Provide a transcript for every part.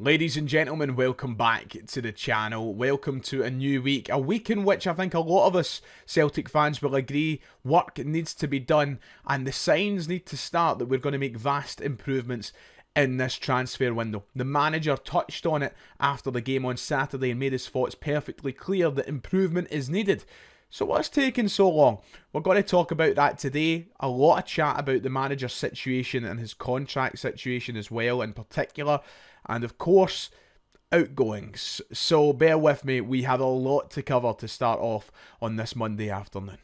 Ladies and gentlemen, welcome back to the channel. Welcome to a new week. A week in which I think a lot of us Celtic fans will agree work needs to be done and the signs need to start that we're going to make vast improvements in this transfer window. The manager touched on it after the game on Saturday and made his thoughts perfectly clear that improvement is needed. So what's taking so long? We're going to talk about that today. A lot of chat about the manager's situation and his contract situation as well in particular. And of course, outgoings. So bear with me, we have a lot to cover to start off on this Monday afternoon.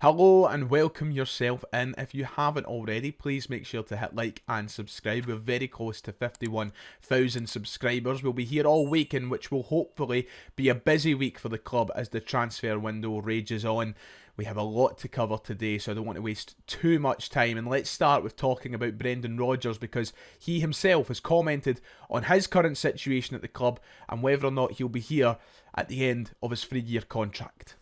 Hello and welcome yourself in. If you haven't already, please make sure to hit like and subscribe. We're very close to 51,000 subscribers. We'll be here all week, in which will hopefully be a busy week for the club as the transfer window rages on. We have a lot to cover today, so I don't want to waste too much time. And let's start with talking about Brendan Rodgers, because he himself has commented on his current situation at the club and whether or not he'll be here at the end of his 3-year contract.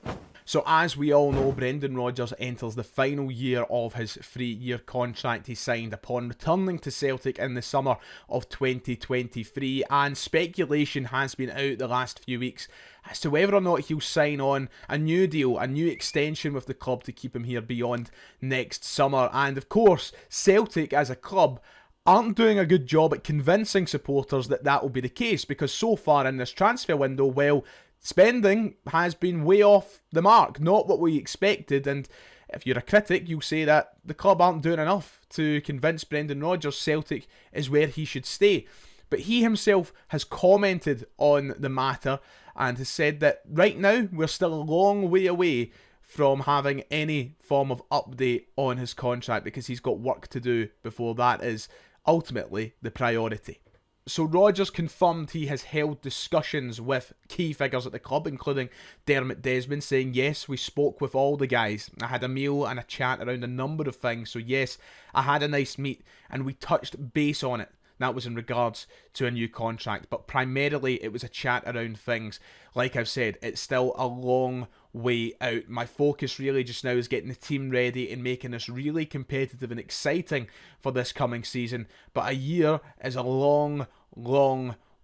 So as we all know, Brendan Rodgers enters the final year of his 3-year contract he signed upon returning to Celtic in the summer of 2023, and speculation has been out the last few weeks as to whether or not he'll sign on a new deal, a new extension with the club to keep him here beyond next summer. And of course, Celtic as a club aren't doing a good job at convincing supporters that that will be the case, because so far in this transfer window, well, spending has been way off the mark, not what we expected. And if you're a critic, you'll say that the club aren't doing enough to convince Brendan Rodgers Celtic is where he should stay. But he himself has commented on the matter and has said that right now we're still a long way away from having any form of update on his contract, because he's got work to do before that is ultimately the priority. So Rodgers confirmed he has held discussions with key figures at the club, including Dermot Desmond, saying, yes, we spoke with all the guys. I had a meal and a chat around a number of things. So yes, I had a nice meet and we touched base on it. That was in regards to a new contract, but primarily it was a chat around things. Like I've said, it's still a long way out. My focus really just now is getting the team ready and making this really competitive and exciting for this coming season. But a year is a long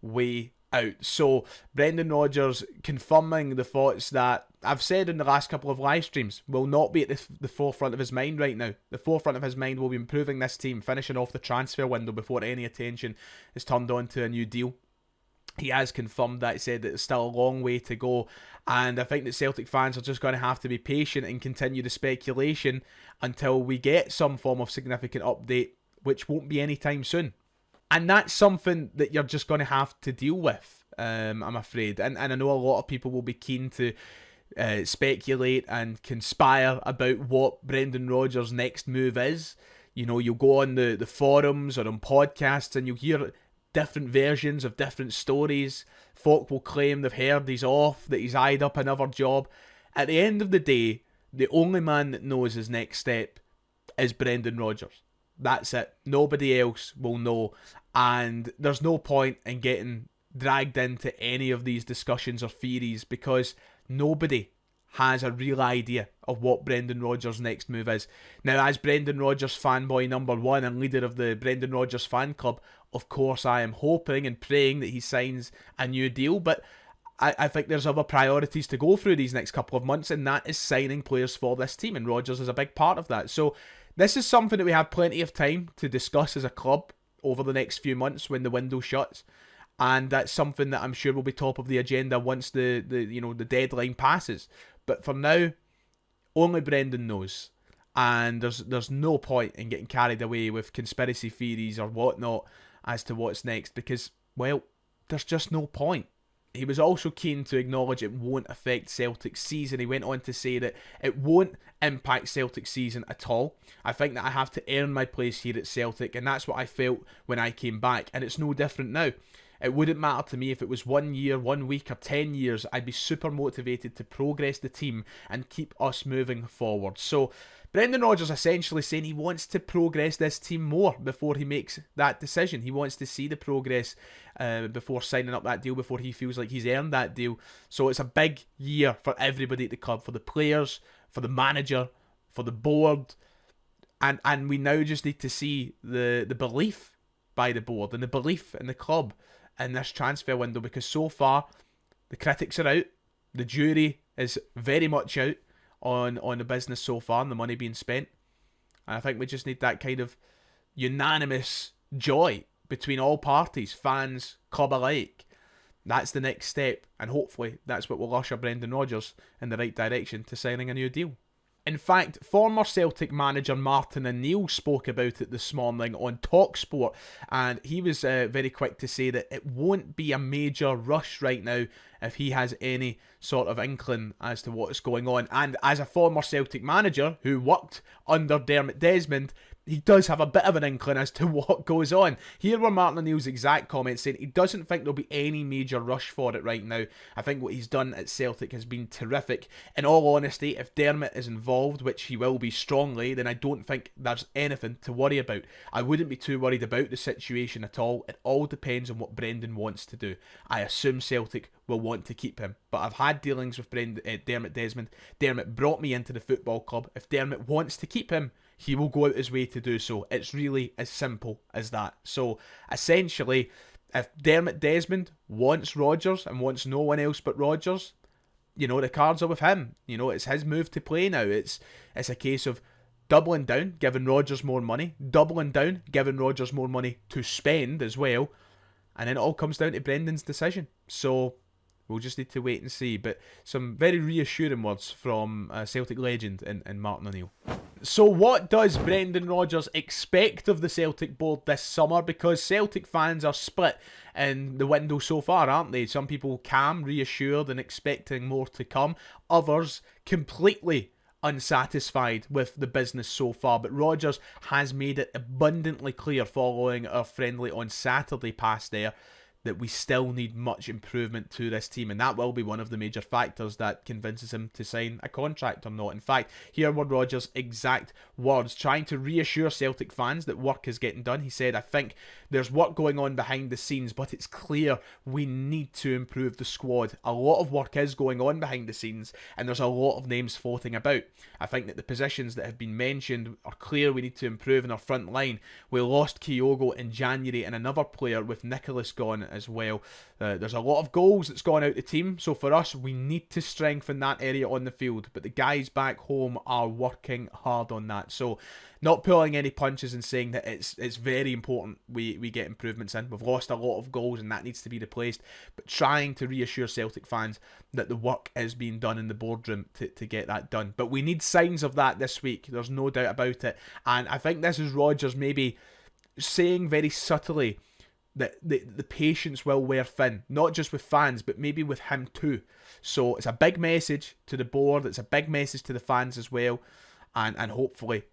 way out. So Brendan Rodgers confirming the thoughts that I've said in the last couple of live streams will not be at the forefront of his mind right now. The forefront of his mind will be improving this team, finishing off the transfer window before any attention is turned on to a new deal. He has confirmed that. He said that it's still a long way to go, and I think that Celtic fans are just going to have to be patient and continue the speculation until we get some form of significant update, which won't be anytime soon. And that's something that you're just going to have to deal with, I'm afraid. And I know a lot of people will be keen to speculate and conspire about what Brendan Rodgers' next move is. You know, you'll go on the forums or on podcasts and you'll hear different versions of different stories. Folk will claim they've heard he's off, that he's eyed up another job. At the end of the day, the only man that knows his next step is Brendan Rodgers. That's it. Nobody else will know. And there's no point in getting dragged into any of these discussions or theories, because nobody has a real idea of what Brendan Rodgers' next move is. Now, as Brendan Rodgers fanboy number one and leader of the Brendan Rodgers fan club, of course I am hoping and praying that he signs a new deal, but I think there's other priorities to go through these next couple of months, and that is signing players for this team, and Rodgers is a big part of that. So this is something that we have plenty of time to discuss as a club over the next few months when the window shuts. And that's something that I'm sure will be top of the agenda once the deadline passes. But for now, only Brendan knows. And there's no point in getting carried away with conspiracy theories or whatnot as to what's next, because, well, there's just no point. He was also keen to acknowledge it won't affect Celtic's season. He went on to say that it won't impact Celtic's season at all. I think that I have to earn my place here at Celtic, and that's what I felt when I came back, and it's no different now. It wouldn't matter to me if it was 1 year, 1 week or 10 years. I'd be super motivated to progress the team and keep us moving forward. So Brendan Rodgers essentially saying he wants to progress this team more before he makes that decision. He wants to see the progress before signing up that deal, before he feels like he's earned that deal. So it's a big year for everybody at the club, for the players, for the manager, for the board, And we now just need to see the belief by the board and the belief in the club in this transfer window, because so far the critics are out, the jury is very much out on the business so far and the money being spent. And I think we just need that kind of unanimous joy between all parties, fans, club alike. That's the next step, and hopefully that's what will usher Brendan Rodgers in the right direction to signing a new deal. In fact, former Celtic manager Martin O'Neill spoke about it this morning on TalkSport, and he was very quick to say that it won't be a major rush right now if he has any sort of inkling as to what is going on. And as a former Celtic manager who worked under Dermot Desmond, he does have a bit of an inkling as to what goes on. Here were Martin O'Neill's exact comments, saying he doesn't think there'll be any major rush for it right now. I think what he's done at Celtic has been terrific. In all honesty, if Dermot is involved, which he will be strongly, then I don't think there's anything to worry about. I wouldn't be too worried about the situation at all. It all depends on what Brendan wants to do. I assume Celtic will want to keep him, but I've had dealings with Dermot Desmond. Dermot brought me into the football club. If Dermot wants to keep him, he will go out his way to do so. It's really as simple as that. So essentially, if Dermot Desmond wants Rodgers and wants no one else but Rodgers, you know, the cards are with him. You know, it's his move to play now. It's a case of doubling down, giving Rodgers more money, doubling down, giving Rodgers more money to spend as well, and then it all comes down to Brendan's decision. So we'll just need to wait and see. But some very reassuring words from a Celtic legend in Martin O'Neill. So what does Brendan Rodgers expect of the Celtic board this summer? Because Celtic fans are split in the window so far, aren't they? Some people calm, reassured and expecting more to come. Others completely unsatisfied with the business so far. But Rodgers has made it abundantly clear following our friendly on Saturday past there that we still need much improvement to this team, and that will be one of the major factors that convinces him to sign a contract or not. In fact, here were Rodgers' exact words, trying to reassure Celtic fans that work is getting done. He said, "I think there's work going on behind the scenes, but it's clear we need to improve the squad. A lot of work is going on behind the scenes, and there's a lot of names floating about. I think that the positions that have been mentioned are clear we need to improve in our front line. We lost Kyogo in January and another player with Nicholas gone as well. There's a lot of goals that's gone out the team, so for us, we need to strengthen that area on the field. But the guys back home are working hard on that." So not pulling any punches and saying that it's very important we get improvements in. We've lost a lot of goals and that needs to be replaced. But trying to reassure Celtic fans that the work is being done in the boardroom to get that done. But we need signs of that this week. There's no doubt about it. And I think this is Rodgers maybe saying very subtly that the patience will wear thin, not just with fans, but maybe with him too. So it's a big message to the board, it's a big message to the fans as well, and hopefully,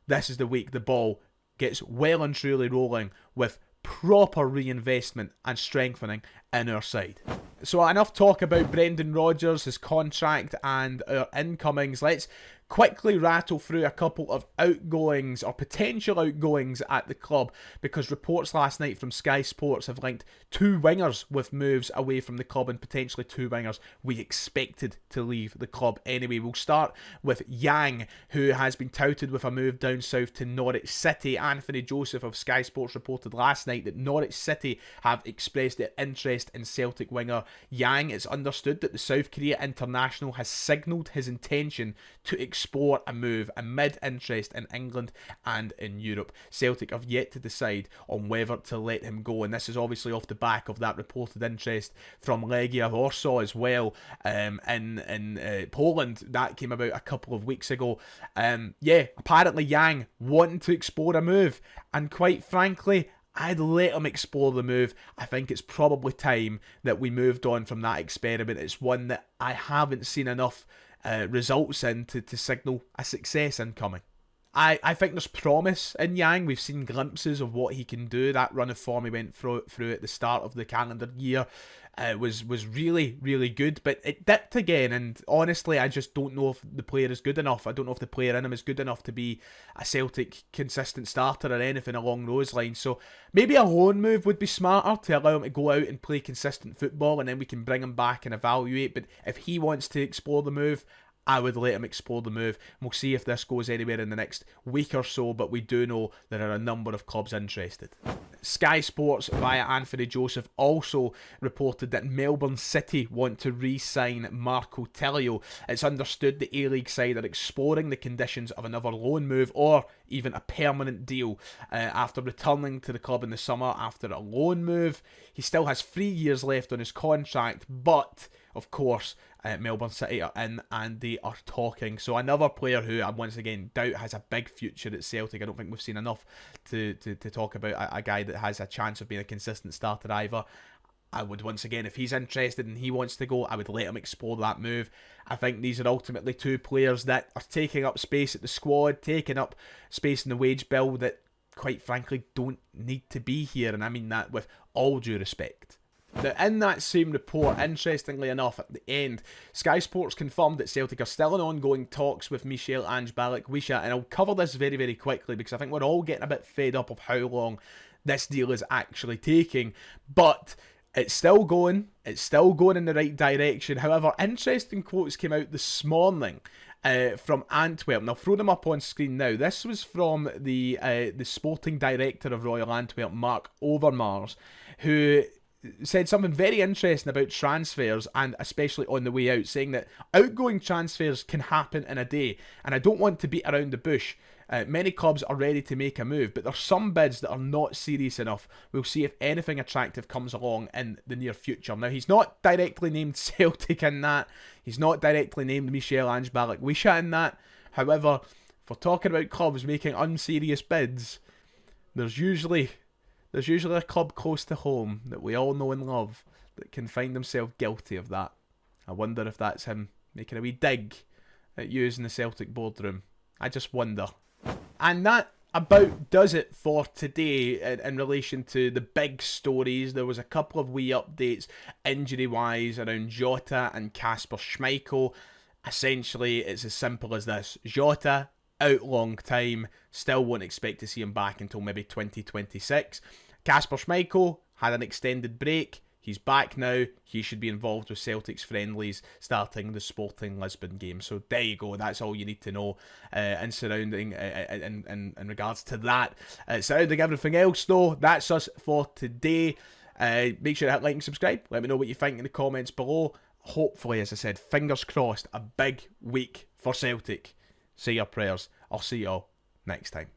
this is the week the ball gets well and truly rolling with proper reinvestment and strengthening in our side. So enough talk about Brendan Rodgers, his contract and our incomings. Let's quickly rattle through a couple of outgoings or potential outgoings at the club, because reports last night from Sky Sports have linked 2 wingers with moves away from the club and potentially 2 wingers we expected to leave the club anyway. We'll start with Yang, who has been touted with a move down south to Norwich City. Anthony Joseph of Sky Sports reported last night that Norwich City have expressed their interest in Celtic winger Yang. It's understood that the South Korea international has signalled his intention to explore a move amid interest in England and in Europe. Celtic have yet to decide on whether to let him go, and this is obviously off the back of that reported interest from Legia Warsaw as well in Poland. That came about a couple of weeks ago. Apparently Yang wanting to explore a move, and quite frankly, I'd let him explore the move. I think it's probably time that we moved on from that experiment. It's one that I haven't seen enough results in to signal a success incoming. I think there's promise in Yang. We've seen glimpses of what he can do. That run of form he went through at the start of the calendar year was really, really good, but it dipped again, and honestly I just don't know if the player is good enough. I don't know if the player in him is good enough to be a Celtic consistent starter or anything along those lines. So maybe a loan move would be smarter to allow him to go out and play consistent football, and then we can bring him back and evaluate. But if he wants to explore the move, I would let him explore the move. We'll see if this goes anywhere in the next week or so, but we do know there are a number of clubs interested. Sky Sports via Anthony Joseph also reported that Melbourne City want to re-sign Marco Tilio. It's understood the A-League side are exploring the conditions of another loan move or even a permanent deal after returning to the club in the summer after a loan move. He still has 3 years left on his contract, but of course Melbourne City are in and they are talking. So another player who I once again doubt has a big future at Celtic. I don't think we've seen enough to talk about a guy that has a chance of being a consistent starter either. I would once again, if he's interested and he wants to go, I would let him explore that move. I think these are ultimately two players that are taking up space at the squad, taking up space in the wage bill that quite frankly don't need to be here, and I mean that with all due respect. Now, in that same report, interestingly enough, at the end, Sky Sports confirmed that Celtic are still in ongoing talks with Michel-Ange Balikwisha, and I'll cover this very, very quickly because I think we're all getting a bit fed up of how long this deal is actually taking, but it's still going in the right direction. However, interesting quotes came out this morning from Antwerp, and I'll throw them up on screen now. This was from the sporting director of Royal Antwerp, Mark Overmars, who said something very interesting about transfers, and especially on the way out, saying that outgoing transfers can happen in a day, and I don't want to beat around the bush. Many clubs are ready to make a move, but there's some bids that are not serious enough. We'll see if anything attractive comes along in the near future. Now, he's not directly named Celtic in that. He's not directly named Michel-Ange Balikwisha in that. However, if we're talking about clubs making unserious bids, there's usually a club close to home that we all know and love that can find himself guilty of that. I wonder if that's him making a wee dig at you in the Celtic boardroom. I just wonder. And that about does it for today in relation to the big stories. There was a couple of wee updates injury-wise around Jota and Kasper Schmeichel. Essentially, it's as simple as this. Jota, out long time, still won't expect to see him back until maybe 2026. Kasper Schmeichel had an extended break. He's back now. He should be involved with Celtic's friendlies starting the Sporting Lisbon game. So there you go. That's all you need to know in regards to that. Surrounding everything else, though, that's us for today. Make sure to hit like and subscribe. Let me know what you think in the comments below. Hopefully, as I said, fingers crossed, a big week for Celtic. Say your prayers. I'll see you all next time.